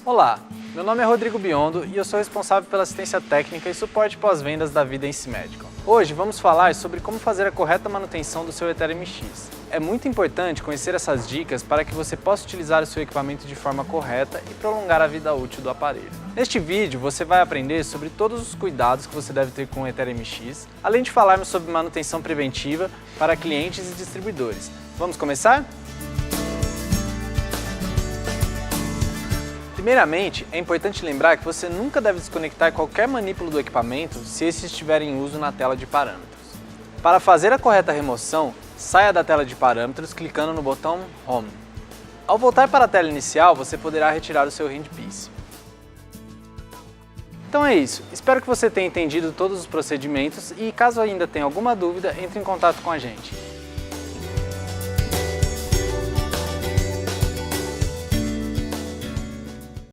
Olá, meu nome é Rodrigo Biondo e eu sou responsável pela assistência técnica e suporte pós-vendas da Vidence Medical. Hoje vamos falar sobre como fazer a correta manutenção do seu Ethereum MX. É muito importante conhecer essas dicas para que você possa utilizar o seu equipamento de forma correta e prolongar a vida útil do aparelho. Neste vídeo você vai aprender sobre todos os cuidados que você deve ter com o Ethereum MX, além de falarmos sobre manutenção preventiva para clientes e distribuidores. Vamos começar? Primeiramente, é importante lembrar que você nunca deve desconectar qualquer manípulo do equipamento se esse estiver em uso na tela de parâmetros. Para fazer a correta remoção, saia da tela de parâmetros clicando no botão Home. Ao voltar para a tela inicial, você poderá retirar o seu handpiece. Então é isso, espero que você tenha entendido todos os procedimentos e caso ainda tenha alguma dúvida, entre em contato com a gente.